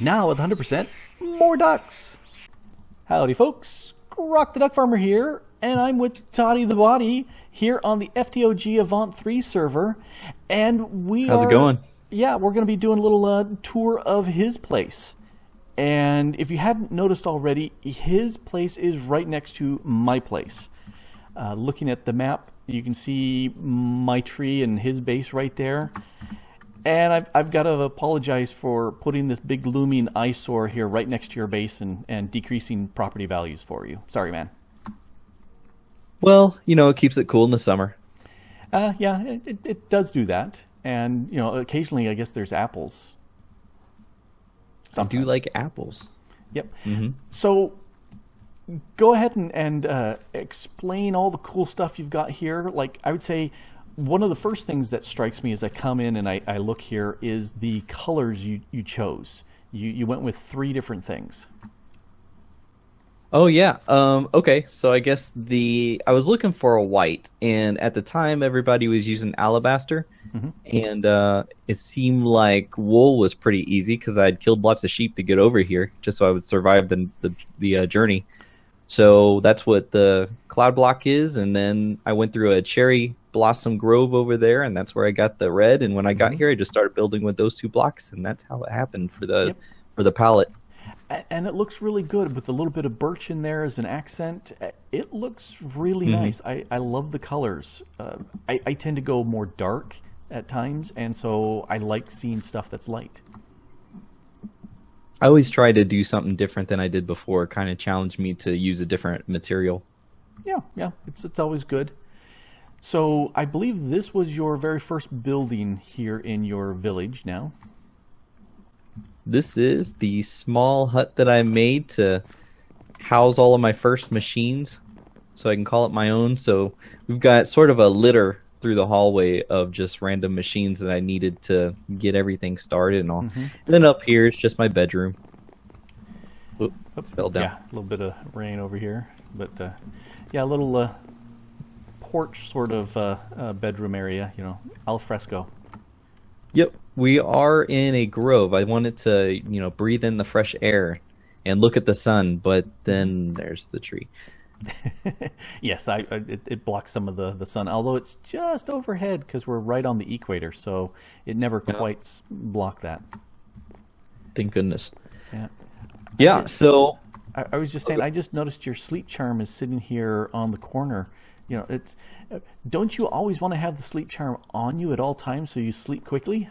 Now with 100% more ducks. Howdy folks, Grok the DuckFarmer here, and I'm with ToddytheBoddy here on the FTOG Avant3 server, and How's it going? Yeah, we're going to be doing a little tour of his place. And if you hadn't noticed already, his place is right next to my place. Looking at the map, you can see my tree and his base right there. And I've got to apologize for putting this big looming eyesore here right next to your base and decreasing property values for you. Sorry, man. Well, it keeps it cool in the summer. Yeah, it does do that. And, occasionally I guess there's apples. Sometimes. I do like apples. Yep. Mm-hmm. So go ahead and explain all the cool stuff you've got here. Like, I would say one of the first things that strikes me as I come in and I look here is the colors you chose. You went with 3 different things. Oh yeah. Okay. So I guess I was looking for a white, and at the time everybody was using alabaster, and it seemed like wool was pretty easy because I'd killed lots of sheep to get over here just so I would survive the journey. So that's what the cloud block is, and then I went through a cherry blossom grove over there, and that's where I got the red. And when I got here, I just started building with those 2 blocks, and that's how it happened for the palette. And it looks really good with a little bit of birch in there as an accent. It looks really nice. I love the colors. I tend to go more dark at times, and so I like seeing stuff that's light. I always try to do something different than I did before. Kind of challenge me to use a different material. Yeah, it's always good. So I believe this was your very first building here in your village now. This is the small hut that I made to house all of my first machines, so I can call it my own. So we've got sort of a litter through the hallway of just random machines that I needed to get everything started and all. And then up here is just my bedroom. Oop, fell down. Yeah, a little bit of rain over here, but yeah, a little porch sort of bedroom area, al fresco. Yep, we are in a grove. I wanted to, breathe in the fresh air and look at the sun, but then there's the tree. Yes, it blocks some of the sun, although it's just overhead because we're right on the equator, so it never quite blocked that. Thank goodness. Yeah. Yeah, so I was just saying, I just noticed your sleep charm is sitting here on the corner. It's don't you always want to have the sleep charm on you at all times so you sleep quickly?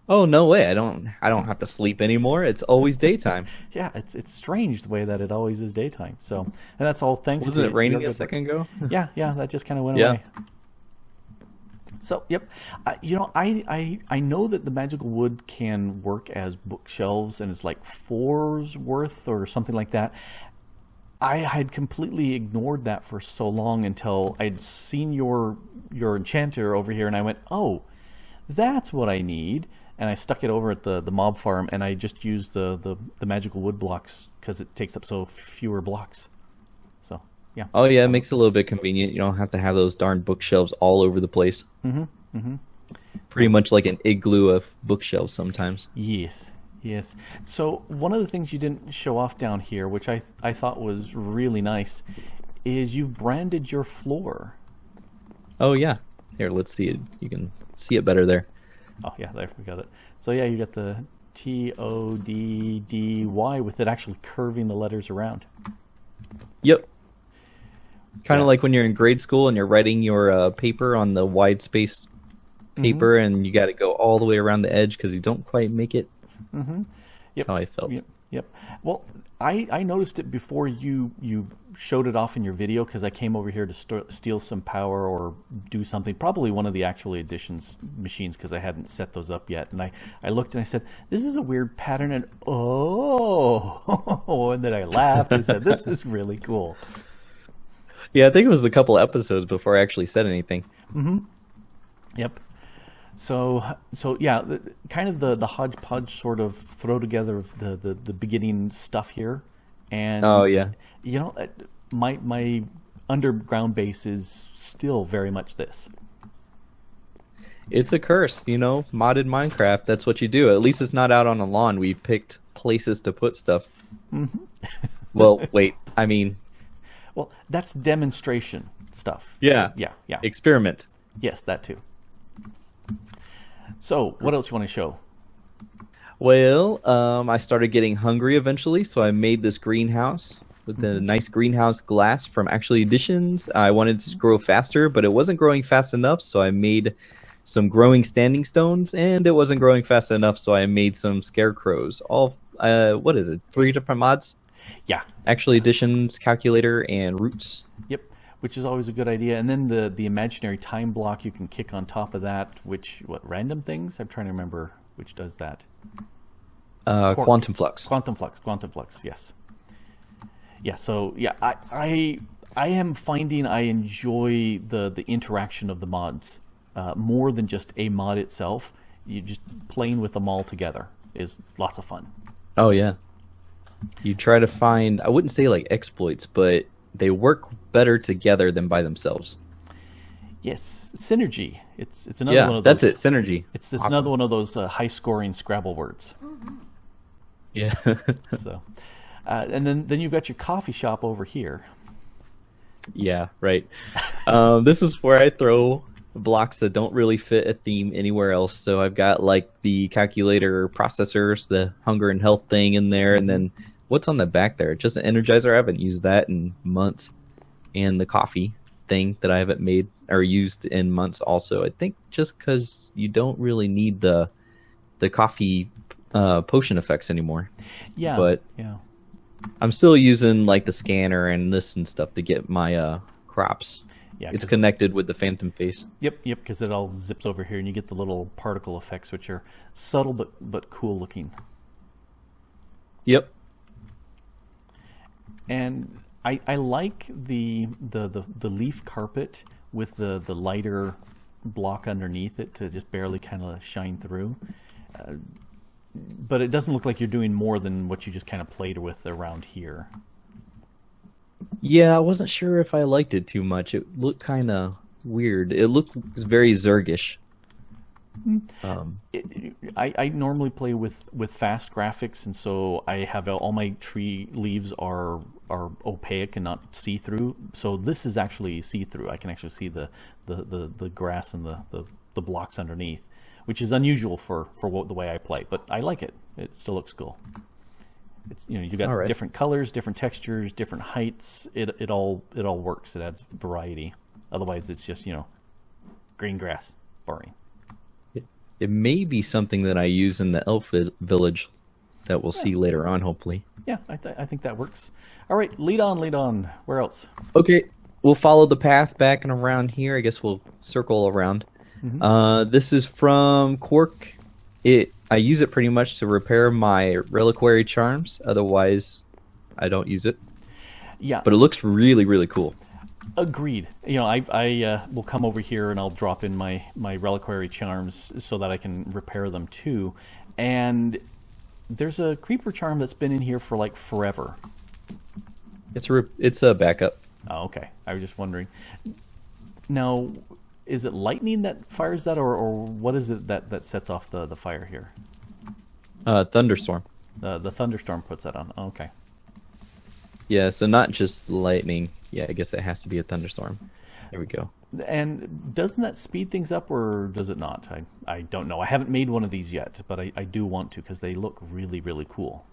Oh, no way. I don't have to sleep anymore. It's always daytime. Yeah, it's strange the way that it always is daytime. So, and that's all thanks to... Wasn't it raining a second ago? Yeah, that just kind of went away. So, yep. I know that the magical wood can work as bookshelves, and it's like 4's worth or something like that. I had completely ignored that for so long until I'd seen your enchanter over here, and I went, oh, that's what I need. And I stuck it over at the mob farm, and I just used the magical wood blocks because it takes up so fewer blocks. So, yeah. Oh, yeah, it makes it a little bit convenient. You don't have to have those darn bookshelves all over the place. Pretty much like an igloo of bookshelves sometimes. Yes. So one of the things you didn't show off down here, which I thought was really nice, is you've branded your floor. Oh, yeah. Here, let's see it. You can see it better there. Oh, yeah, there, we got it. So, yeah, you got the TODDY with it actually curving the letters around. Yep. Kind of like when you're in grade school and you're writing your paper on the wide space paper, and you got to go all the way around the edge because you don't quite make it. Yep. That's how I felt. Yep. Well, I noticed it before you showed it off in your video because I came over here to steal some power or do something. Probably one of the actual editions machines because I hadn't set those up yet. And I looked and I said, this is a weird pattern. And and then I laughed and said, this is really cool. Yeah, I think it was a couple episodes before I actually said anything. Yep. So yeah, kind of the hodgepodge sort of throw together of the beginning stuff here, and oh yeah, my underground base is still very much this. It's a curse, you know, modded Minecraft. That's what you do. At least it's not out on a lawn. We picked places to put stuff. Well, wait. I mean, well, that's demonstration stuff. yeah, Yeah. experiment. Yes, that too. So, what else you want to show? Well, I started getting hungry eventually, so I made this greenhouse with the nice greenhouse glass from Actually Editions. I wanted to grow faster, but it wasn't growing fast enough, so I made some growing standing stones, and it wasn't growing fast enough, so I made some scarecrows. All, what is it, 3 different mods? Yeah. Actually Editions, calculator, and roots. Yep. Which is always a good idea. And then the imaginary time block you can kick on top of that, which, random things? I'm trying to remember which does that. Quantum flux. Quantum flux, yes. Yeah, so yeah, I am finding I enjoy the interaction of the mods more than just a mod itself. You just playing with them all together is lots of fun. Oh yeah. You try to find, I wouldn't say like exploits, but they work better together than by themselves. Yes, synergy. It's another one of those. That's it, synergy. It's another one of those high scoring Scrabble words. Yeah. So, and then you've got your coffee shop over here. Yeah, right. This is where I throw blocks that don't really fit a theme anywhere else. So I've got like the calculator processors, the hunger and health thing in there, and then what's on the back there? Just an energizer. I haven't used that in months. And the coffee thing that I haven't made or used in months also. I think just because you don't really need the coffee potion effects anymore. Yeah. But yeah. I'm still using like the scanner and this and stuff to get my crops. Yeah, it's connected with the phantom face. Yep, because it all zips over here and you get the little particle effects, which are subtle but cool looking. Yep. And I like the leaf carpet with the lighter block underneath it to just barely kind of shine through. But it doesn't look like you're doing more than what you just kind of played with around here. Yeah, I wasn't sure if I liked it too much. It looked kind of weird. It looked very Zergish. I normally play with fast graphics, and so I have all my tree leaves are opaque and not see-through. So this is actually see-through. I can actually see the grass and the blocks underneath, which is unusual for the way I play. But I like it. It still looks cool. It's you got different colors, different textures, different heights. It all works. It adds variety. Otherwise, it's just green grass, boring. It may be something that I use in the elf village that we'll see later on, hopefully. Yeah, I think that works. All right, lead on. Where else? Okay, we'll follow the path back and around here. I guess we'll circle around. Mm-hmm. This is from Quark. I use it pretty much to repair my reliquary charms. Otherwise, I don't use it. Yeah. But it looks really, really cool. Agreed. I will come over here and I'll drop in my reliquary charms so that I can repair them too. And there's a creeper charm that's been in here for like forever. It's a backup. Oh, okay. I was just wondering. Now, is it lightning that fires that, or what is it that sets off the fire here? Thunderstorm. The thunderstorm puts that on. Oh, okay. Yeah, so not just lightning. Yeah, I guess it has to be a thunderstorm. There we go. And doesn't that speed things up, or does it not? I don't know. I haven't made one of these yet, but I do want to because they look really, really cool.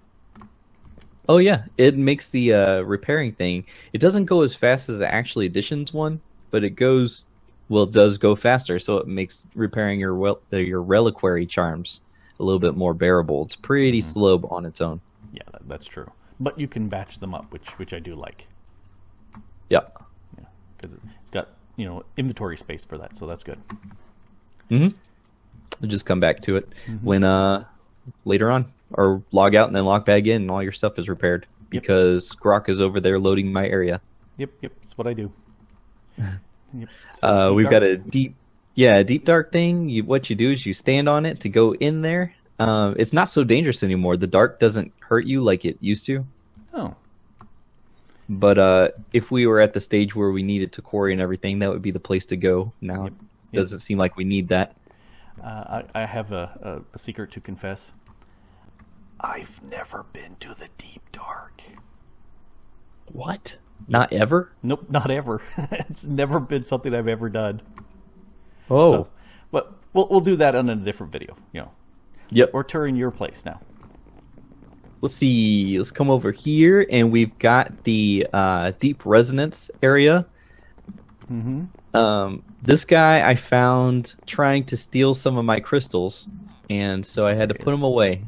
Oh, yeah. It makes the repairing thing. It doesn't go as fast as the Actually Editions one, but it does go faster, so it makes repairing your reliquary charms a little bit more bearable. It's pretty slow on its own. Yeah, that's true. But you can batch them up, which I do like. Yep. Yeah, because it's got inventory space for that, so that's good. We'll just come back to it when later on, or log out and then log back in, and all your stuff is repaired because Grok is over there loading my area. Yep, that's what I do. Yep. So we've got a deep dark thing. What you do is you stand on it to go in there. It's not so dangerous anymore. The dark doesn't hurt you like it used to. Oh. But if we were at the stage where we needed to quarry and everything, that would be the place to go. Now it doesn't seem like we need that. I have a secret to confess. I've never been to the deep dark. What? Not ever? Nope, not ever. It's never been something I've ever done. Oh. So, but we'll do that on a different video. Yep. We're touring your place now. Let's see. Let's come over here, and we've got the deep resonance area. Mm-hmm. This guy I found trying to steal some of my crystals, and so I had to put him away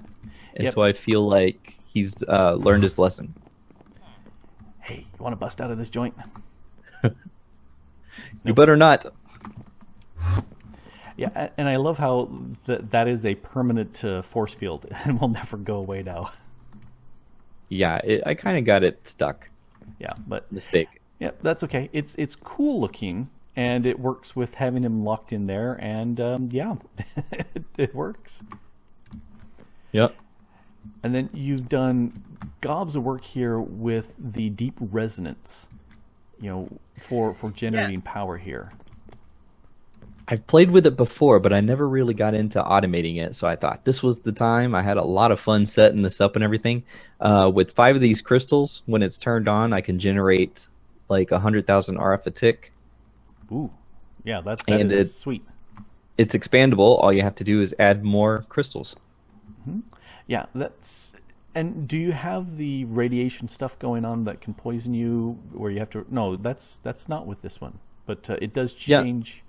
until I feel like he's learned his lesson. Hey, you want to bust out of this joint? You better not. Yeah, and I love how that is a permanent force field and will never go away now. Yeah, I kind of got it stuck. Yeah, but Mistake. Yeah, that's okay. It's cool looking, and it works with having him locked in there, and yeah, it works. Yep. And then you've done gobs of work here with the deep resonance, for generating power here. I've played with it before, but I never really got into automating it, so I thought this was the time. I had a lot of fun setting this up and everything. With 5 of these crystals, when it's turned on, I can generate like 100,000 RF a tick. Ooh, yeah, that is sweet. It's expandable. All you have to do is add more crystals. Mm-hmm. Yeah, and do you have the radiation stuff going on that can poison you, where you have to? No, that's not with this one, but it does change.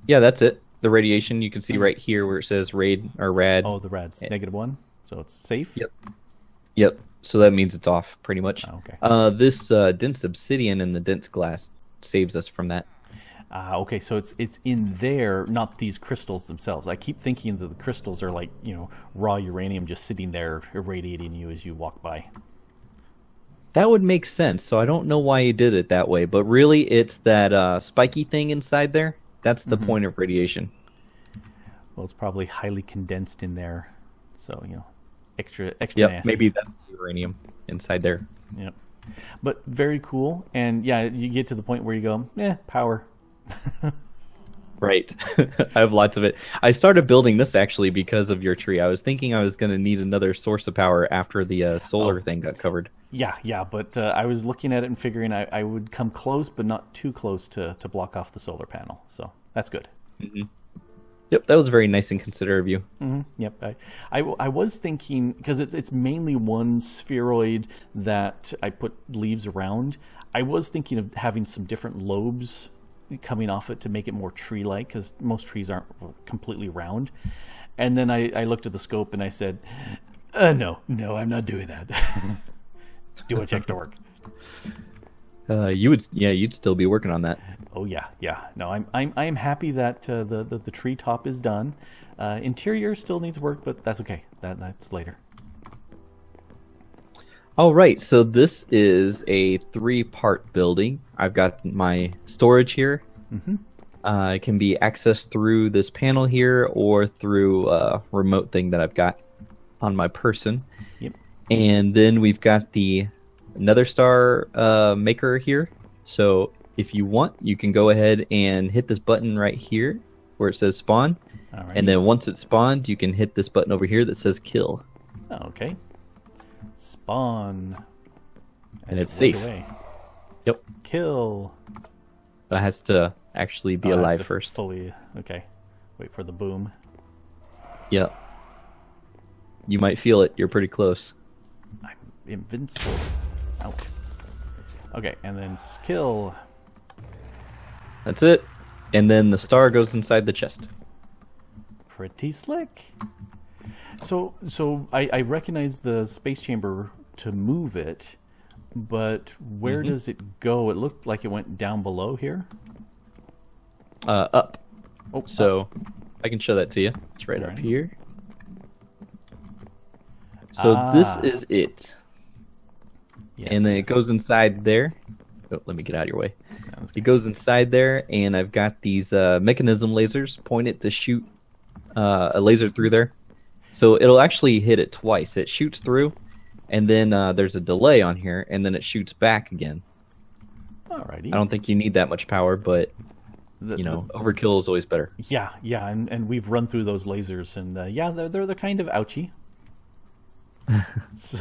Yeah, that's it. The radiation you can see right here where it says raid or rad. Oh, the rad's -1, so it's safe. Yep. So that means it's off pretty much. Oh, okay. This dense obsidian and the dense glass saves us from that. Okay, so it's in there, not these crystals themselves. I keep thinking that the crystals are like raw uranium just sitting there irradiating you as you walk by. That would make sense. So I don't know why you did it that way, but really it's that spiky thing inside there. That's the point of radiation. Well, it's probably highly condensed in there, so extra Yep, nasty. maybe that's the uranium inside there. Yep. But very cool, and yeah, you get to the point where you go, power. Right. I have lots of it. I started building this actually because of your tree. I was thinking I was going to need another source of power after the solar thing got covered. Yeah, but I was looking at it and figuring I would come close, but not too close to block off the solar panel. So that's good. Mm-hmm. Yep, that was very nice and considerate of you. Mm-hmm. Yep, I was thinking, because it's mainly one spheroid that I put leaves around. I was thinking of having some different lobes coming off it to make it more tree-like, because most trees aren't completely round. And then I looked at the scope and I said, no, I'm not doing that. Do a check to work. You'd still be working on that. Oh yeah. No, I'm happy that the tree top is done. Interior still needs work, but that's okay. That's later. All right, so this is a 3-part building. I've got my storage here. Mm-hmm. It can be accessed through this panel here or through a remote thing that I've got on my person. Yep. And then we've got the Nether Star maker here. So if you want, you can go ahead and hit this button right here where it says spawn. All right. And then once it's spawned, you can hit this button over here that says kill. Oh, okay. Spawn. And it's safe. Away. Yep. Kill. It has to actually be alive first. Fully. Okay. Wait for the boom. Yep. You might feel it. You're pretty close. I'm invincible. Ouch. Okay, and then kill. That's it. And then the star goes inside the chest. Pretty slick. So I recognize the space chamber to move it, but where does it go? It looked like it went down below here. Up. Oh, so up. I can show that to you. It's right All up right. here. So this is it. Yes, And then yes. it goes inside there. Oh, let me get out of your way. Sounds It good. goes inside there, and I've got these mechanism lasers pointed to shoot a laser through there. So it'll actually hit it twice. It shoots through, and then there's a delay on here, and then it shoots back again. Alrighty. I don't think you need that much power, but overkill is always better. Yeah, and we've run through those lasers, and they're kind of ouchy. So,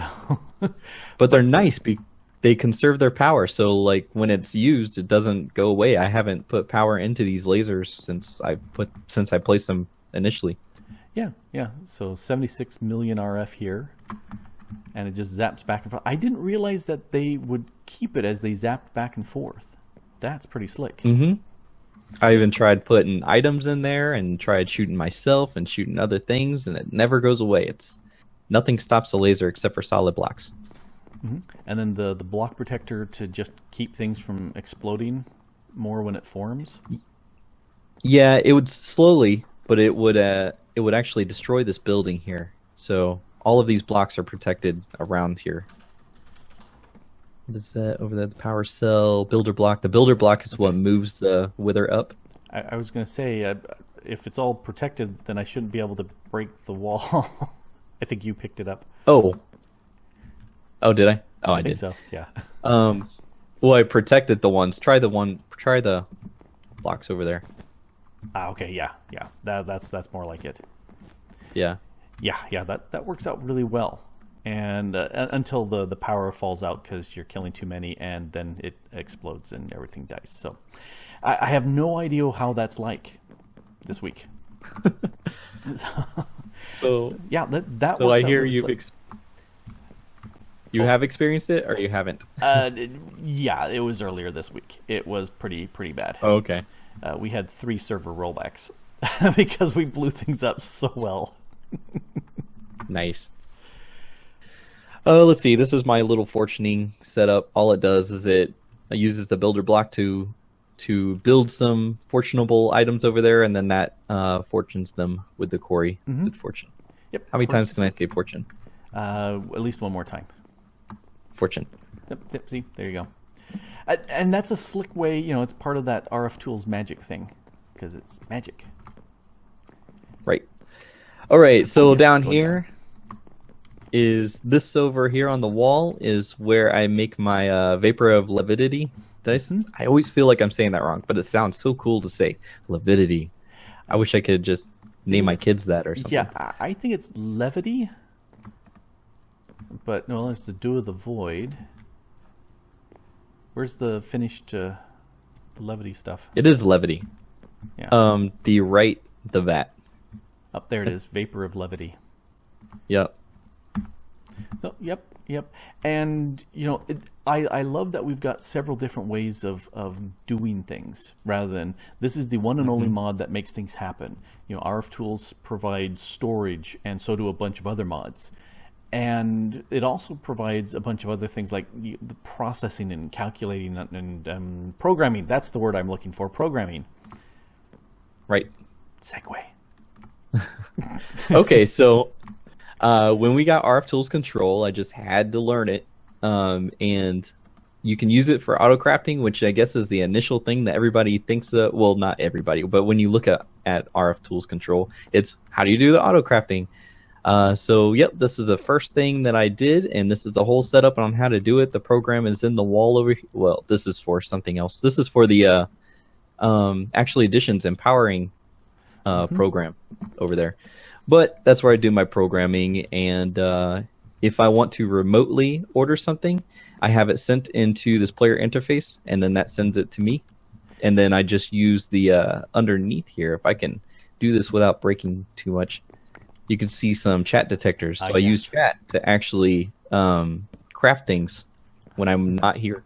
but they're nice. They conserve their power, so like when it's used, it doesn't go away. I haven't put power into these lasers since I placed them initially. Yeah. So 76 million RF here, and it just zaps back and forth. I didn't realize that they would keep it as they zapped back and forth. That's pretty slick. Mm-hmm. I even tried putting items in there and tried shooting myself and shooting other things, and it never goes away. Nothing stops the laser except for solid blocks. Mm-hmm. And then the block protector to just keep things from exploding more when it forms. Yeah, it would slowly, but it would actually destroy this building here. So all of these blocks are protected around here. What is that over there? The power cell, builder block. The builder block is what moves the wither up. I was going to say, if it's all protected, then I shouldn't be able to break the wall. I think you picked it up. Oh, did I? Oh, I did. So, yeah. Well, I protected the ones. Try the blocks over there. Okay, yeah. That's more like it. Yeah. Yeah. That works out really well. And until the power falls out because you're killing too many, and then it explodes and everything dies. So I have no idea how that's like this week. So yeah, that. So works I hear really you've you have experienced it, or you haven't? Yeah, it was earlier this week. It was pretty bad. Oh, okay. We had 3 server rollbacks because we blew things up so well. Nice. Let's see. This is my little fortuning setup. All it does is it uses the builder block to build some fortunable items over there, and then that fortunes them with the quarry with fortune. Yep. How many times can I say fortune? At least one more time. Fortune. Yep. See, there you go. And that's a slick way. It's part of that RF Tools magic thing because it's magic. Right. All right. So down here is this over here on the wall is where I make my vapor of levity dice. I always feel like I'm saying that wrong, but it sounds so cool to say levity. I wish I could just name my kids that or something. Yeah, I think it's levity. But no, it's the Dew of the Void. Where's the finished levity stuff? It is levity. Yeah. The vat. Up there it is, Vapor of Levity. Yep. So, yep. And, I love that we've got several different ways of doing things rather than this is the one and only mod that makes things happen. RF Tools provides storage, and so do a bunch of other mods. And it also provides a bunch of other things like the processing and calculating and programming. That's the word I'm looking for, programming. Right. Segue. Okay, so when we got RF Tools Control, I just had to learn it. And you can use it for auto crafting, which I guess is the initial thing that everybody thinks of. Well, not everybody, but when you look at RF Tools Control, it's how do you do the auto crafting? So, yep, this is the first thing that I did, and this is the whole setup on how to do it. The program is in the wall over here. Well, this is for something else. This is for the actually additions empowering program over there. But that's where I do my programming, and if I want to remotely order something, I have it sent into this player interface, and then that sends it to me. And then I just use the underneath here, if I can do this without breaking too much. You can see some chat detectors. So I use chat to actually craft things when I'm not here.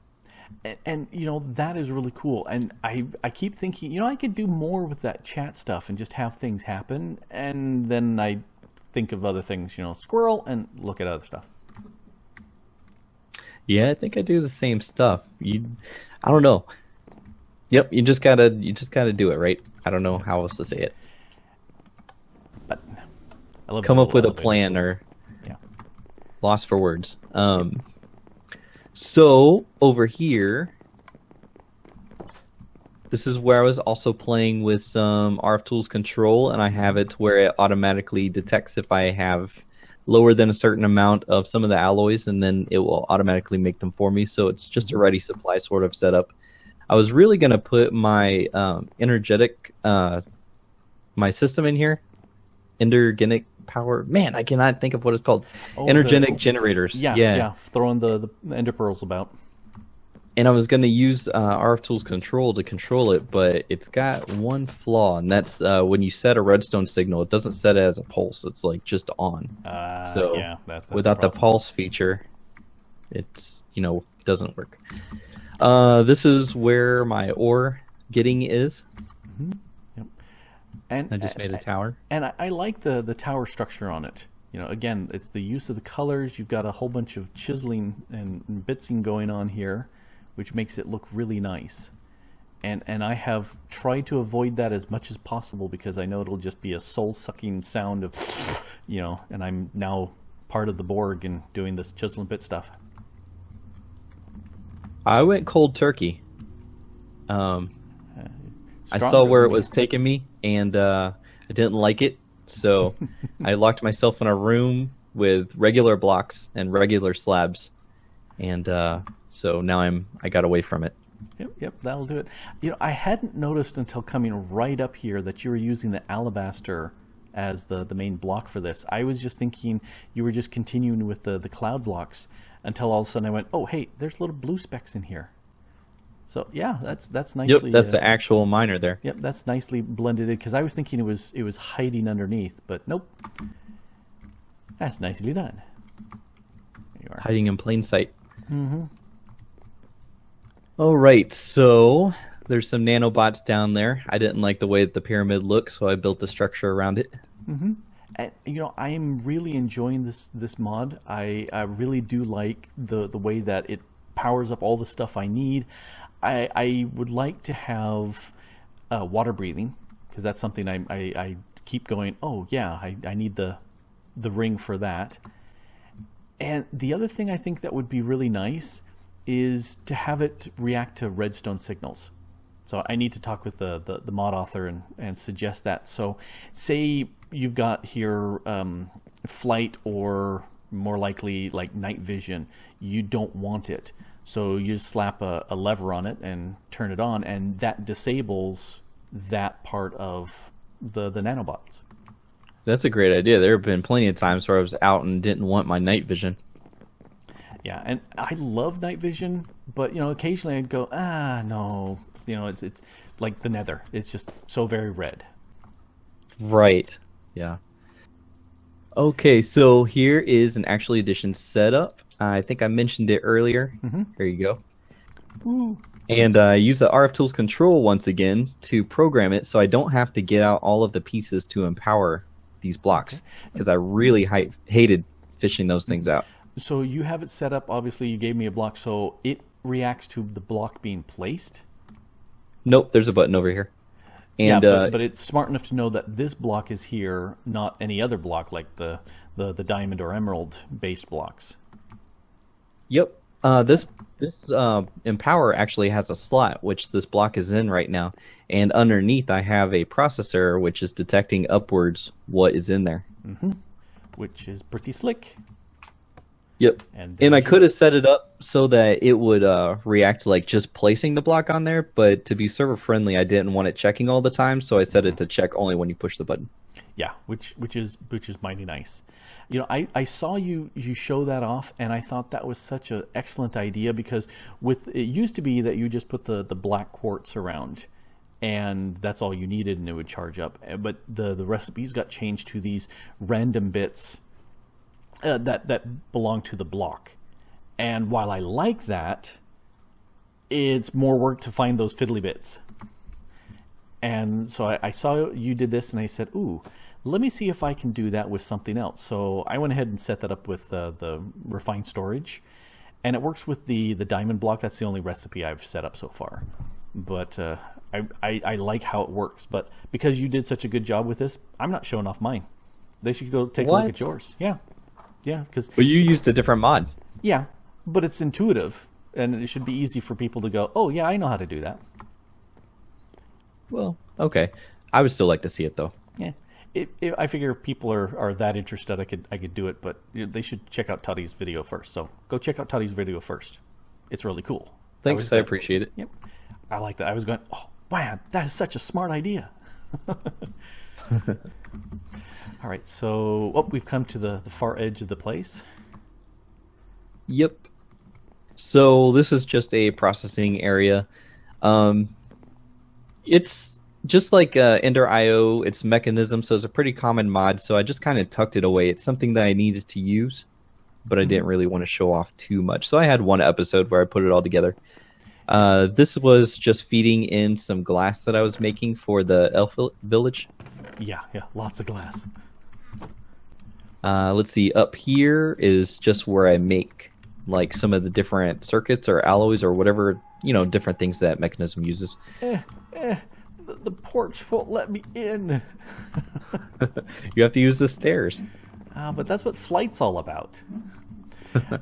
And that is really cool. And I keep thinking, I could do more with that chat stuff and just have things happen. And then I think of other things, squirrel, and look at other stuff. Yeah, I think I do the same stuff. I don't know. Yep, you just gotta do it, right? I don't know how else to say it. But I love come up with a plan or lost for words. So over here, this is where I was also playing with some RF Tools Control, and I have it where it automatically detects if I have lower than a certain amount of some of the alloys, and then it will automatically make them for me. So it's just a ready supply sort of setup. I was really gonna put my energetic my system in here, energetic power. Man, I cannot think of what it's called. Energetic generators. Yeah. Throwing the ender pearls about. And I was going to use RF Tools Control to control it, but it's got one flaw, and that's when you set a redstone signal, it doesn't set it as a pulse. It's like just on. So yeah, that's without the pulse feature, it's doesn't work. This is where my ore getting is. Mm-hmm. Yep. And I just made a tower. And I like the tower structure on it. Again, it's the use of the colors. You've got a whole bunch of chiseling and bitsing going on here, which makes it look really nice. And I have tried to avoid that as much as possible because I know it'll just be a soul-sucking sound of, and I'm now part of the Borg and doing this chisel and bit stuff. I went cold turkey. I saw where it was taking me, and I didn't like it, so I locked myself in a room with regular blocks and regular slabs, and so now I got away from it. Yep, that'll do it. I hadn't noticed until coming right up here that you were using the alabaster as the main block for this. I was just thinking you were just continuing with the cloud blocks until all of a sudden I went, oh, hey, there's little blue specks in here. So yeah, that's nicely. Yep, that's the actual miner there. Yep, that's nicely blended in because I was thinking it was hiding underneath, but nope. That's nicely done. There you are. Hiding in plain sight. Mm-hmm. All right, so there's some nanobots down there. I didn't like the way that the pyramid looked, so I built a structure around it. Mm-hmm. And, I am really enjoying this mod. I really do like the way that it powers up all the stuff I need. I would like to have water breathing because that's something I keep going, oh yeah, I need the ring for that. And the other thing I think that would be really nice is to have it react to redstone signals. So I need to talk with the mod author and suggest that. So say you've got here flight or more likely like night vision. You don't want it. So you just slap a lever on it and turn it on, and that disables that part of the nanobots. That's a great idea. There have been plenty of times where I was out and didn't want my night vision. Yeah, and I love night vision, but occasionally I'd go, no, it's like the Nether. It's just so very red. Right. Yeah. Okay, so here is an actual edition setup. I think I mentioned it earlier. Mm-hmm. There you go. Ooh. And I use the RF Tools Control once again to program it so I don't have to get out all of the pieces to empower these blocks because I really hated fishing those things out. So you have it set up, obviously you gave me a block, so it reacts to the block being placed? Nope, there's a button over here. And, yeah, but it's smart enough to know that this block is here, not any other block like the diamond or emerald based blocks. Yep. This Empower actually has a slot, which this block is in right now. And underneath I have a processor which is detecting upwards what is in there. Mm-hmm. Which is pretty slick. Yep. And I could have set it up so that it would react to like just placing the block on there, but to be server friendly, I didn't want it checking all the time, so I set it to check only when you push the button. Yeah, which is mighty nice. I saw you show that off, and I thought that was such an excellent idea because it used to be that you just put the black quartz around, and that's all you needed, and it would charge up. But the recipes got changed to these random bits that belong to the block. And while I like that, it's more work to find those fiddly bits. And so I saw you did this, and I said, ooh, let me see if I can do that with something else. So I went ahead and set that up with the refined storage, and it works with the diamond block. That's the only recipe I've set up so far. But I like how it works. But because you did such a good job with this, I'm not showing off mine. They should go take a look at yours. Yeah. Yeah, because well, you used a different mod. Yeah, but it's intuitive, and it should be easy for people to go, oh yeah, I know how to do that. Well, okay. I would still like to see it though. Yeah, I figure if people are that interested, I could do it, but they should check out Toddy's video first. So go check out Toddy's video first. It's really cool. Thanks, I appreciate it. Yep. I like that. I was going, oh man, that is such a smart idea. All right, so we've come to the far edge of the place. Yep. So this is just a processing area. It's just like Ender IO, it's Mechanism, so it's a pretty common mod, so I just kind of tucked it away. It's something that I needed to use, but I didn't really want to show off too much. So I had one episode where I put it all together. This was just feeding in some glass that I was making for the elf village. Yeah, lots of glass. Let's see, up here is just where I make like some of the different circuits or alloys or whatever, different things that Mechanism uses. The porch won't let me in. You have to use the stairs. But that's what flight's all about.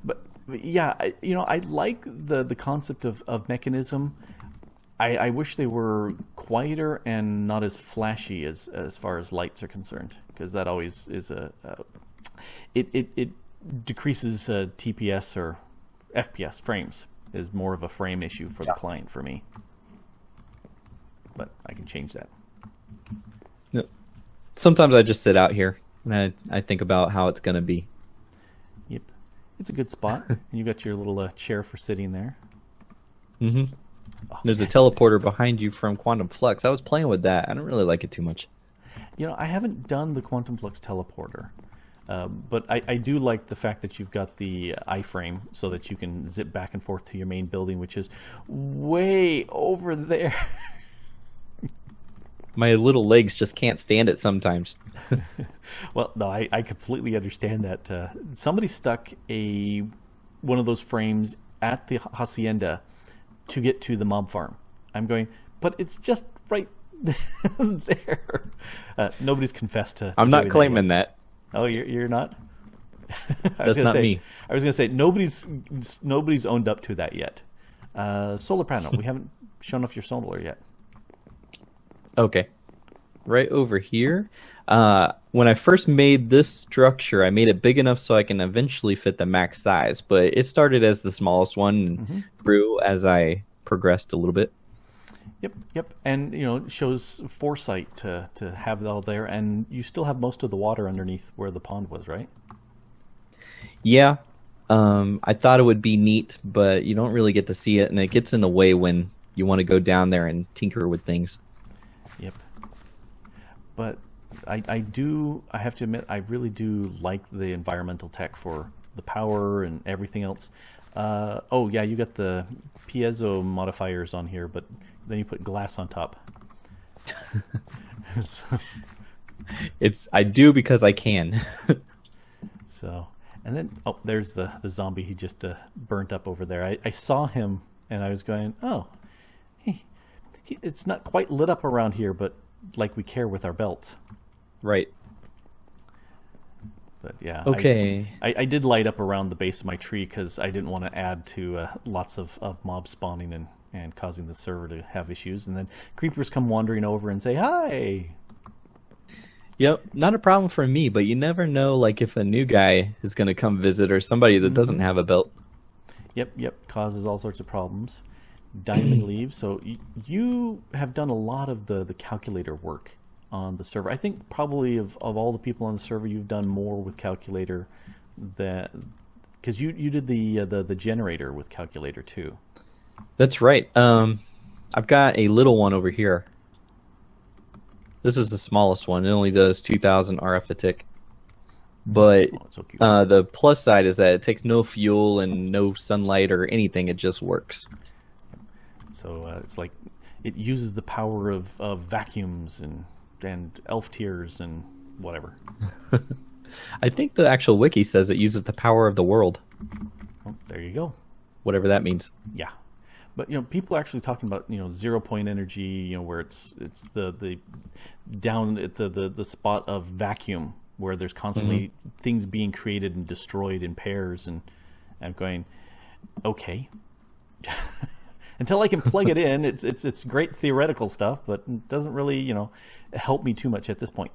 but yeah, I like the concept of Mechanism. I wish they were quieter and not as flashy as far as lights are concerned, because that always is it decreases TPS or FPS frames. Is more of a frame issue for the client for me. But I can change that. Yep. Sometimes I just sit out here and I think about how it's going to be. Yep. It's a good spot. And you got your little chair for sitting there. Mm-hmm. Oh, there's a teleporter behind you from Quantum Flux. I was playing with that. I don't really like it too much. I haven't done the Quantum Flux teleporter. But I do like the fact that you've got the iframe so that you can zip back and forth to your main building, which is way over there. My little legs just can't stand it sometimes. Well, no, I completely understand that. Somebody stuck one of those frames at the hacienda to get to the mob farm. I'm going, but it's just right there. Nobody's confessed to I'm not claiming that. Oh, you're not? That's not me. I was going to say, nobody's owned up to that yet. Solar panel. We haven't shown off your solar yet. Okay. Right over here. When I first made this structure, I made it big enough so I can eventually fit the max size, but it started as the smallest one and grew as I progressed a little bit. Yep. And, it shows foresight to have it all there, and you still have most of the water underneath where the pond was, right? Yeah. I thought it would be neat, but you don't really get to see it, and it gets in the way when you want to go down there and tinker with things. Yep. But I have to admit, I really do like the environmental tech for the power and everything else. You got the piezo modifiers on here, but then you put glass on top. I do because I can. So, and then there's the zombie he just burnt up over there. I saw him and I was going, it's not quite lit up around here, but like we care with our belts. Right. But yeah, okay. I did light up around the base of my tree because I didn't want to add to lots of mobs spawning and causing the server to have issues. And then creepers come wandering over and say, hi! Yep, not a problem for me, but you never know if a new guy is going to come visit or somebody that doesn't have a belt. Yep, causes all sorts of problems. Diamond leaves. So you have done a lot of the calculator work on the server. I think probably of all the people on the server, you've done more with calculator because you did the generator with calculator too. That's right. I've got a little one over here. This is the smallest one. It only does 2,000 RF a tick. But so cute. The plus side is that it takes no fuel and no sunlight or anything. It just works. So it's like it uses the power of vacuums and elf tears and whatever. I think the actual wiki says it uses the power of the world. Oh, there you go. Whatever that means. Yeah. But people are actually talking about 0 point energy, where it's the down at the spot of vacuum where there's constantly things being created and destroyed in pairs, and I'm going, okay. Until I can plug it in, it's great theoretical stuff, but it doesn't really help me too much at this point.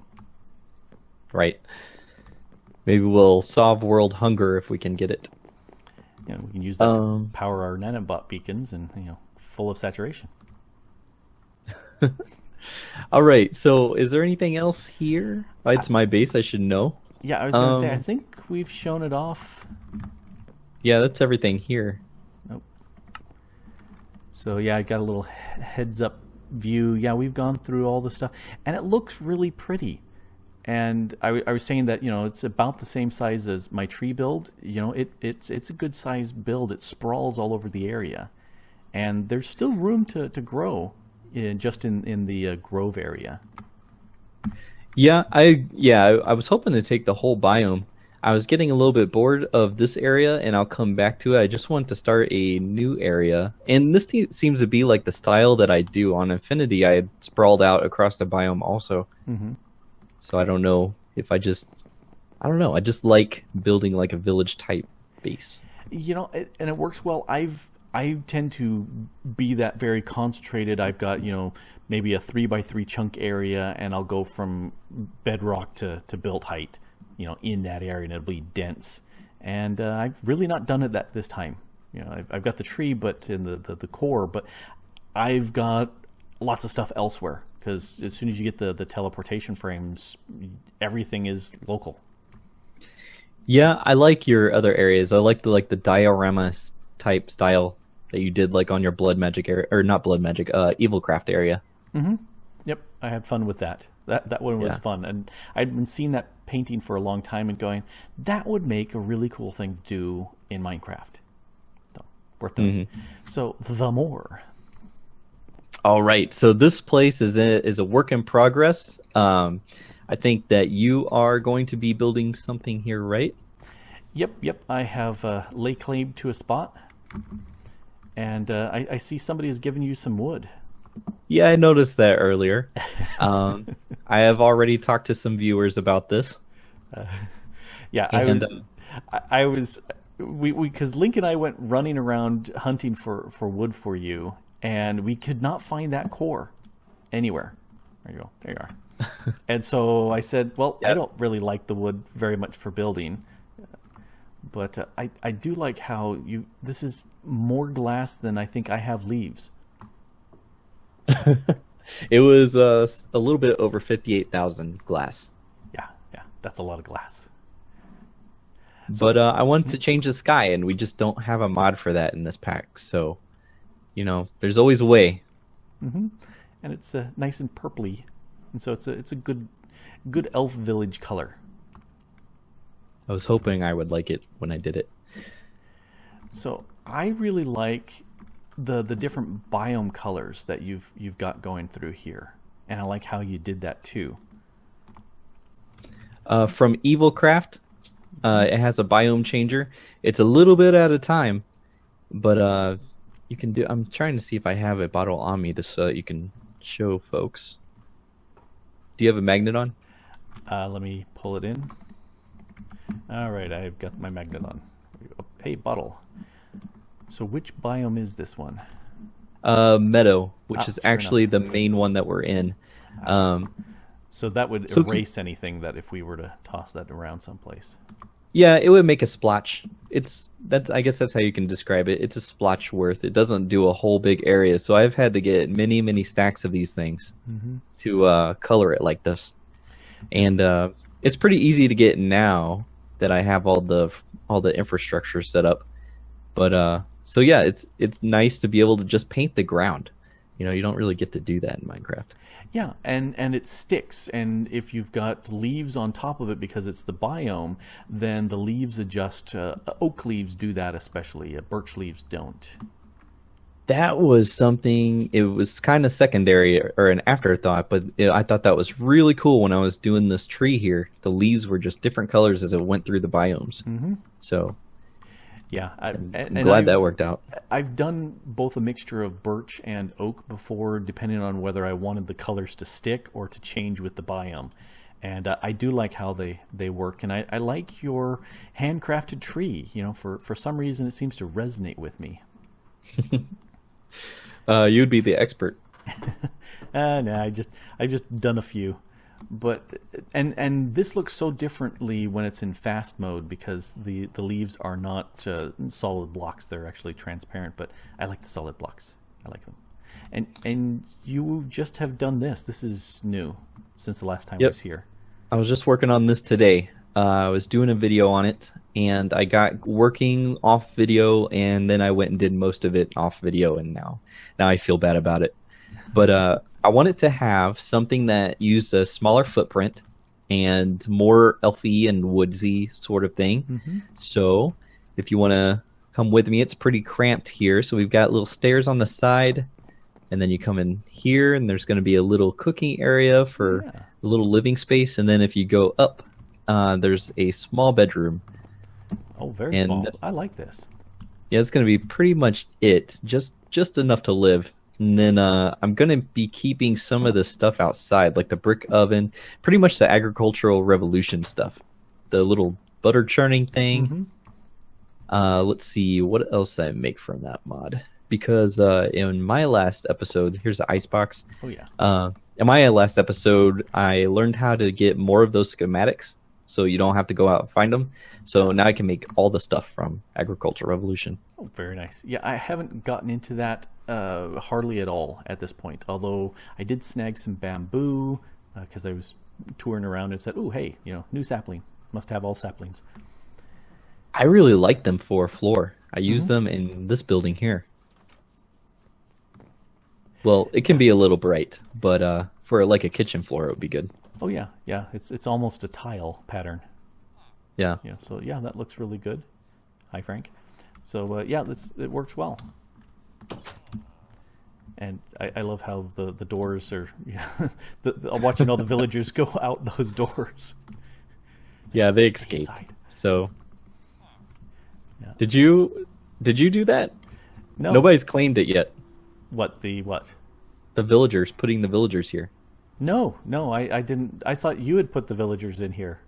Right. Maybe we'll solve world hunger if we can get it. We can use that to power our nanobot beacons and full of saturation. All right. So, is there anything else here? It's my base. I should know. Yeah, I was going to say, I think we've shown it off. Yeah, that's everything here. Nope. So yeah, I got a little heads up view. Yeah, we've gone through all the stuff, and it looks really pretty. And I was saying that, you know, it's about the same size as my tree build. You know, it's a good size build. It sprawls all over the area, and there's still room to grow just in the grove area. Yeah, I was hoping to take the whole biome. I was getting a little bit bored of this area, and I'll come back to it. I just want to start a new area, and this seems to be like the style that I do on Infinity. I had sprawled out across the biome also. Mm-hmm. So I don't know if I don't know. I just like building like a village type base. You know, and it works well. I tend to be that very concentrated. I've got, you know, maybe a 3x3 chunk area, and I'll go from bedrock to build height, you know, in that area, and it'll be dense. And I've really not done it this time. You know, I've got the tree, but in the core, but I've got lots of stuff elsewhere, because as soon as you get the teleportation frames, everything is local. Yeah, I like your other areas. I like the diorama type style that you did like on your blood magic area, or not blood magic, evilcraft area. Mm-hmm. Yep, I had fun with that. That one was fun, and I'd been seeing that painting for a long time and going, that would make a really cool thing to do in Minecraft. So, worth doing. Mm-hmm. So the more. All right, so this place is a work in progress. I think that you are going to be building something here, right? Yep. I have lay claim to a spot, and I see somebody has given you some wood. Yeah, I noticed that earlier. I have already talked to some viewers about this. I was because Link and I went running around hunting for wood for you, and we could not find that core anywhere. There you go. There you are. And so I said, well, I don't really like the wood very much for building, but I do like how this is more glass than I think I have leaves. It was a little bit over 58,000 glass. Yeah, that's a lot of glass. But I wanted to change the sky, and we just don't have a mod for that in this pack. So, you know, there's always a way. Mm-hmm. And it's nice and purpley, and so it's a good elf village color. I was hoping I would like it when I did it. So I really like the different biome colors that you've got going through here, and I like how you did that too. From Evilcraft, it has a biome changer. It's a little bit at a time, but you can do. I'm trying to see if I have a bottle on me so you can show folks. Do you have a magnet on? Let me pull it in. All right, I've got my magnet on. Hey, bottle. So which biome is this one? Meadow, which is actually enough. the main one that we're in. So that would erase anything that if we were to toss that around someplace. Yeah, it would make a splotch. I guess that's how you can describe it. It's a splotch worth. It doesn't do a whole big area, so I've had to get many stacks of these things to color it like this. And it's pretty easy to get now that I have all the infrastructure set up. But so yeah, it's nice to be able to just paint the ground. You know, you don't really get to do that in Minecraft. Yeah, and it sticks, and if you've got leaves on top of it because it's the biome, then the leaves adjust. Oak leaves do that especially. Birch leaves don't. That was something, it was kind of secondary or an afterthought, but I thought that was really cool when I was doing this tree here. The leaves were just different colors as it went through the biomes. Mm-hmm. So yeah, I'm glad that worked out. I've done both a mixture of birch and oak before, depending on whether I wanted the colors to stick or to change with the biome. And I do like how they work, and I like your handcrafted tree. You know, for some reason it seems to resonate with me. You'd be the expert. No, I've just done a few. But and this looks so differently when it's in fast mode because the leaves are not solid blocks; they're actually transparent. But I like the solid blocks. I like them. And you just have done this. This is new since the last time I Yep. was here. I was just working on this today. I was doing a video on it, and I got working off video, and then I went and did most of it off video, and now I feel bad about it. But I wanted to have something that used a smaller footprint and more elfy and woodsy sort of thing. Mm-hmm. So if you want to come with me, it's pretty cramped here. So we've got little stairs on the side, and then you come in here, and there's going to be a little cooking area for a little living space. And then if you go up, there's a small bedroom. Oh, very small. I like this. Yeah, it's going to be pretty much it. Just enough to live. And then I'm going to be keeping some of the stuff outside, like the brick oven, pretty much the agricultural revolution stuff. The little butter churning thing. Mm-hmm. Let's see, what else did I make from that mod? Because in my last episode, here's the icebox. Oh, yeah. In my last episode, I learned how to get more of those schematics, so you don't have to go out and find them. So now I can make all the stuff from Agricultural Revolution. Oh, very nice. Yeah, I haven't gotten into that hardly at all at this point. Although I did snag some bamboo because I was touring around and said, "Oh, hey, new sapling. Must have all saplings." I really like them for a floor. I use them in this building here. Well, it can be a little bright, but for like a kitchen floor, it would be good. Oh yeah, yeah. It's almost a tile pattern. Yeah. Yeah. So yeah, that looks really good. Hi, Frank. So yeah, it works well. And I love how the doors are. Watching all the villagers go out those doors. Yeah, they Stay escaped. inside. So. Yeah. Did you do that? No. Nobody's claimed it yet. What? The villagers, putting the villagers here. No, I didn't. I thought you had put the villagers in here.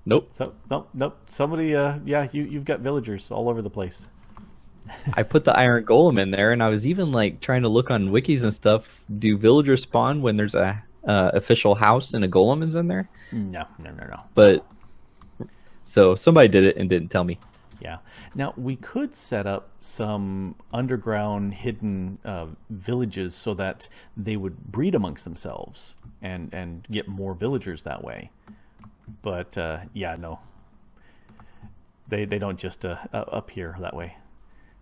Nope. So nope. Somebody, yeah, you've got villagers all over the place. I put the iron golem in there, and I was even like trying to look on wikis and stuff. Do villagers spawn when there's a official house and a golem is in there? No. But so somebody did it and didn't tell me. Yeah. Now we could set up some underground hidden villages so that they would breed amongst themselves and get more villagers that way. But yeah, no, they don't just up here that way.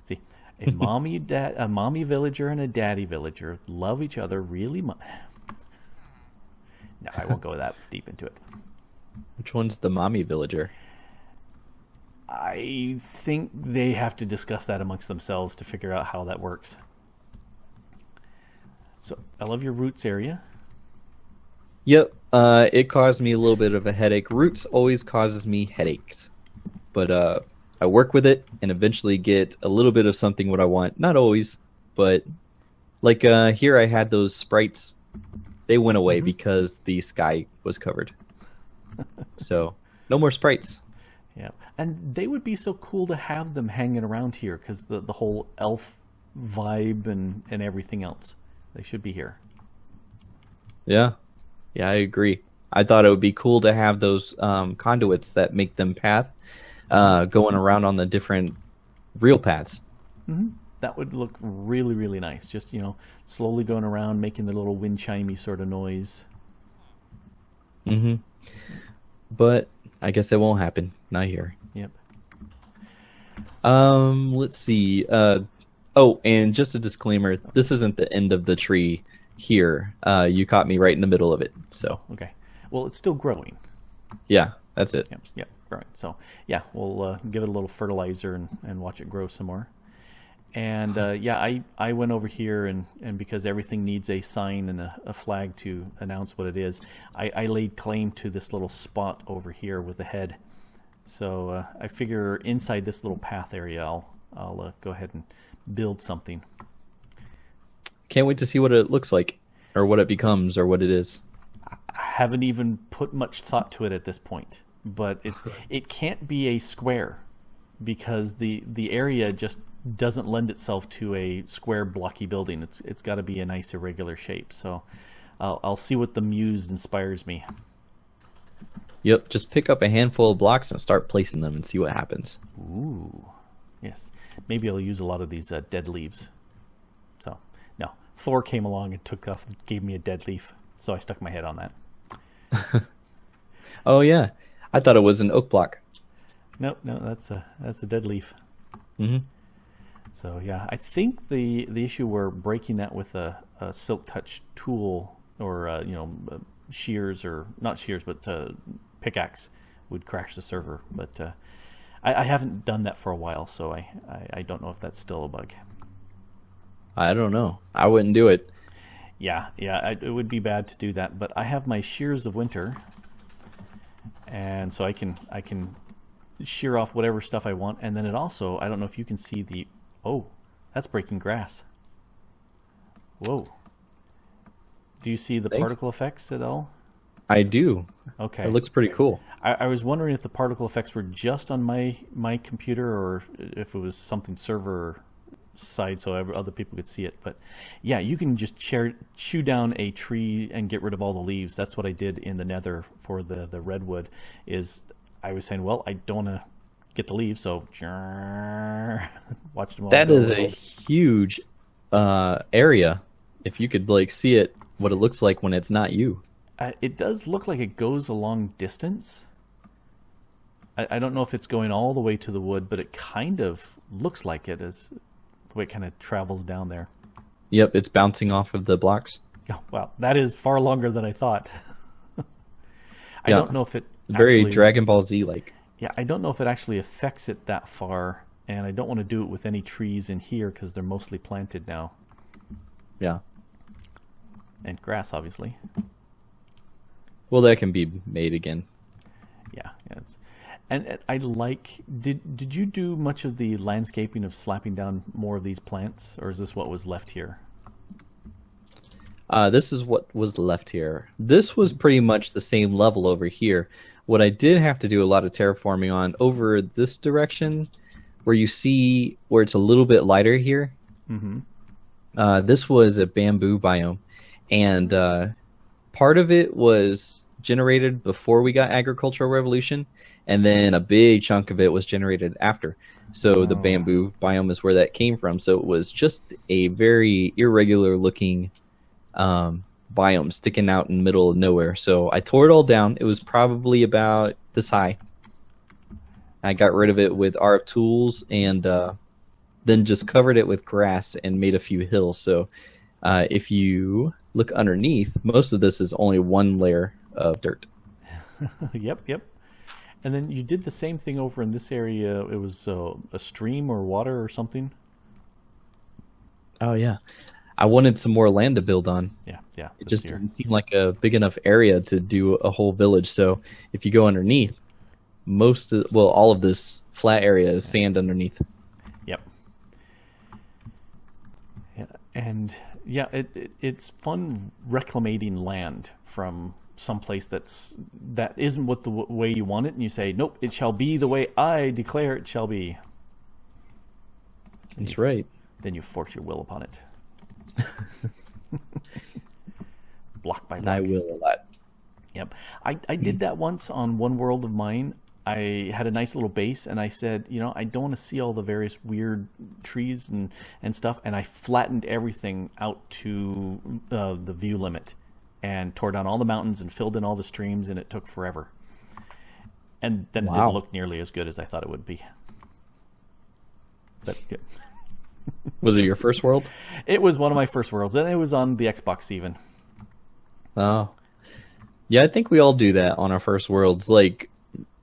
See, a mommy villager and a daddy villager love each other really much. No, I won't go that deep into it. Which one's the mommy villager? I think they have to discuss that amongst themselves to figure out how that works. So I love your roots area. Yep, it caused me a little bit of a headache. Roots always causes me headaches, but I work with it and eventually get a little bit of something what I want. Not always, but like here I had those sprites. They went away because the sky was covered. So no more sprites. Yeah, and they would be so cool to have them hanging around here because the whole elf vibe and everything else. They should be here. Yeah, I agree. I thought it would be cool to have those conduits that make them path going around on the different real paths. Mm-hmm. That would look really, really nice. Just, slowly going around, making the little wind chimey sort of noise. Mm-hmm. But I guess it won't happen. Not here. Yep. Let's see. Oh, and just a disclaimer. This isn't the end of the tree here. You caught me right in the middle of it. So. Okay. Well, it's still growing. Yeah, that's it. Yep, growing. So, yeah, we'll give it a little fertilizer and watch it grow some more. And, yeah, I went over here, and because everything needs a sign and a flag to announce what it is, I laid claim to this little spot over here with a head. So I figure inside this little path area, I'll go ahead and build something. Can't wait to see what it looks like, or what it becomes, or what it is. I haven't even put much thought to it at this point, but it can't be a square because the area just doesn't lend itself to a square blocky building. It's got to be a nice irregular shape. So I'll see what the muse inspires me. Yep, just pick up a handful of blocks and start placing them and see what happens. Ooh, yes. Maybe I'll use a lot of these dead leaves. So Thor came along and gave me a dead leaf, so I stuck my head on that. Oh yeah, I thought it was an oak block. No, that's a dead leaf. Mm-hmm. So yeah, I think the issue we're breaking that with a silk touch tool or shears, or not shears, but pickaxe would crash the server. But I haven't done that for a while, so I don't know if that's still a bug. I don't know. I wouldn't do it. Yeah, it would be bad to do that. But I have my shears of winter, and so I can shear off whatever stuff I want. And then it also, I don't know if you can see the, oh, that's breaking grass. Whoa. Do you see the particle effects at all? I do. Okay. It looks pretty cool. I was wondering if the particle effects were just on my computer, or if it was something server side so other people could see it. But yeah, you can just chew down a tree and get rid of all the leaves. That's what I did in the Nether for the redwood. Is I was saying, well, I don't want to get the leaves, so watch them all. That is a huge area. If you could see it, what it looks like when it's not you. It does look like it goes a long distance. I don't know if it's going all the way to the wood, but it kind of looks like it is the way it kind of travels down there. Yep, it's bouncing off of the blocks. Oh, wow, that is far longer than I thought. I don't know if it very Dragon Ball Z like. Yeah, I don't know if it actually affects it that far, and I don't want to do it with any trees in here because they're mostly planted now. Yeah. And grass, obviously. Well, that can be made again. Yeah. And I like. Did you do much of the landscaping of slapping down more of these plants, or is this what was left here? This is what was left here. This was pretty much the same level over here. What I did have to do a lot of terraforming on over this direction, where you see where it's a little bit lighter here. Mm-hmm. This was a bamboo biome, and part of it was generated before we got agricultural revolution, and then a big chunk of it was generated after. So the bamboo biome is where that came from. So it was just a very irregular looking biome sticking out in the middle of nowhere. So I tore it all down. It was probably about this high. I got rid of it with RF tools, and then just covered it with grass and made a few hills. So if you look underneath, most of this is only one layer of dirt. Yep. And then you did the same thing over in this area. It was a stream or water or something. Oh yeah, I wanted some more land to build on. Yeah. It just didn't seem like a big enough area to do a whole village. So if you go underneath, all of this flat area is sand underneath. Yep. Yeah, and yeah, it's fun reclamating land from someplace that isn't what the way you want it, and you say, nope, it shall be the way I declare it shall be. That's right. Then you force your will upon it. Block by block. And I will a lot. Yep. I did that once on one world of mine. I had a nice little base, and I said, I don't want to see all the various weird trees and stuff, and I flattened everything out to the view limit and tore down all the mountains and filled in all the streams, and it took forever. And then it didn't look nearly as good as I thought it would be. But yeah. Was it your first world? It was one of my first worlds, and it was on the Xbox even. Oh. Yeah, I think we all do that on our first worlds. Like,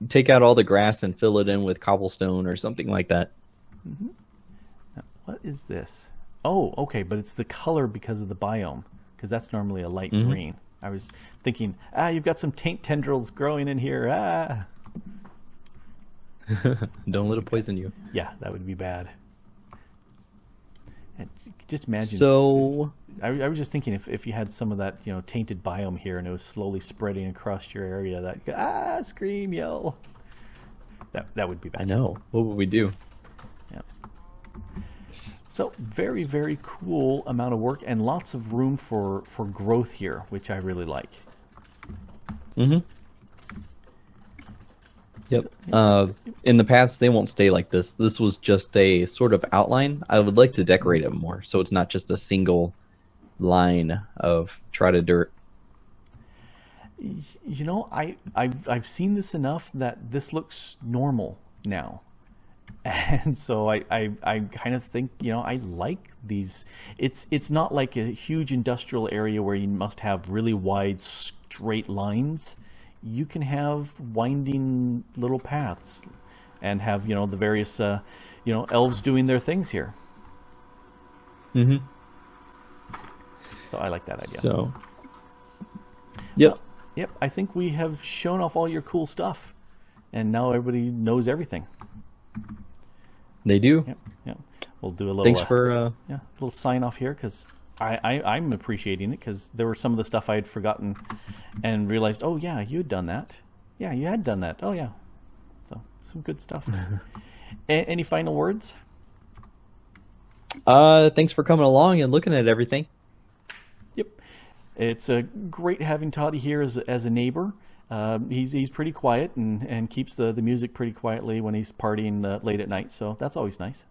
take out all the grass and fill it in with cobblestone or something like that. Mm-hmm. Now, what is this? Oh, okay, but it's the color because of the biome, because that's normally a light green. I was thinking, you've got some taint tendrils growing in here. Don't let it poison you. Yeah, that would be bad. And just imagine. So I was just thinking if you had some of that tainted biome here and it was slowly spreading across your area, that scream, yell. That would be bad. I know. What would we do? Yeah. So very, very cool amount of work and lots of room for growth here, which I really like. Mm-hmm. Yep. In the past, they won't stay like this. This was just a sort of outline. I would like to decorate it more, so it's not just a single line of trotted dirt. You know, I've seen this enough that this looks normal now. And so I kind of think, you know, I like these. It's not like a huge industrial area where you must have really wide straight lines. You can have winding little paths and have, you know, the various you know, elves doing their things here. Mm-hmm. So I like that idea. So yep. Well, yep, I think we have shown off all your cool stuff, and now everybody knows everything. They do. Yep, yep. We'll do a little. Thanks for yeah, a little sign off here because I'm appreciating it because there were some of the stuff I had forgotten and realized. Oh yeah, you had done that. Yeah, you had done that. Oh yeah. So some good stuff. Any final words? Thanks for coming along and looking at everything. Yep, it's great having Toddy here as a neighbor. He's pretty quiet and keeps the music pretty quietly when he's partying late at night, so that's always nice.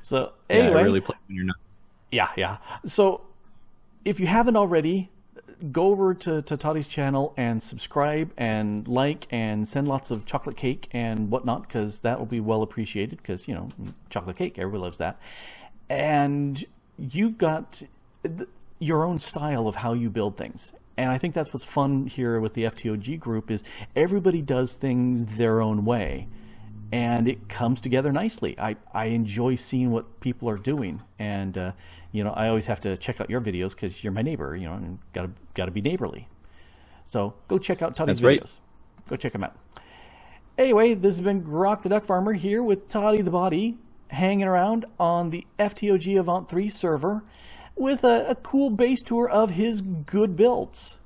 so anyway, yeah, I really play when you're not. Yeah. So if you haven't already, go over to Toddy's channel and subscribe and like and send lots of chocolate cake and whatnot, because that will be well appreciated, because, you know, chocolate cake, everybody loves that. And you've got your own style of how you build things. And I think that's what's fun here with the FTOG group is everybody does things their own way. And it comes together nicely. I enjoy seeing what people are doing. And, you know, I always have to check out your videos because you're my neighbor, you know, and gotta be neighborly. So go check out Toddy's videos. Go check them out. Anyway, this has been Grok the DuckFarmer here with ToddytheBoddy, hanging around on the FTOG Avant3 server with a cool base tour of his good builds.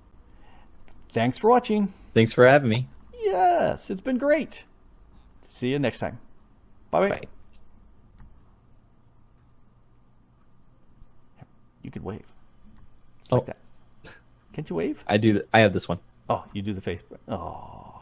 Thanks for watching. Thanks for having me. Yes, it's been great. See you next time. Bye-bye. Bye. You could wave. It's like that. Can't you wave? I do. I have this one. Oh, you do the face. Oh.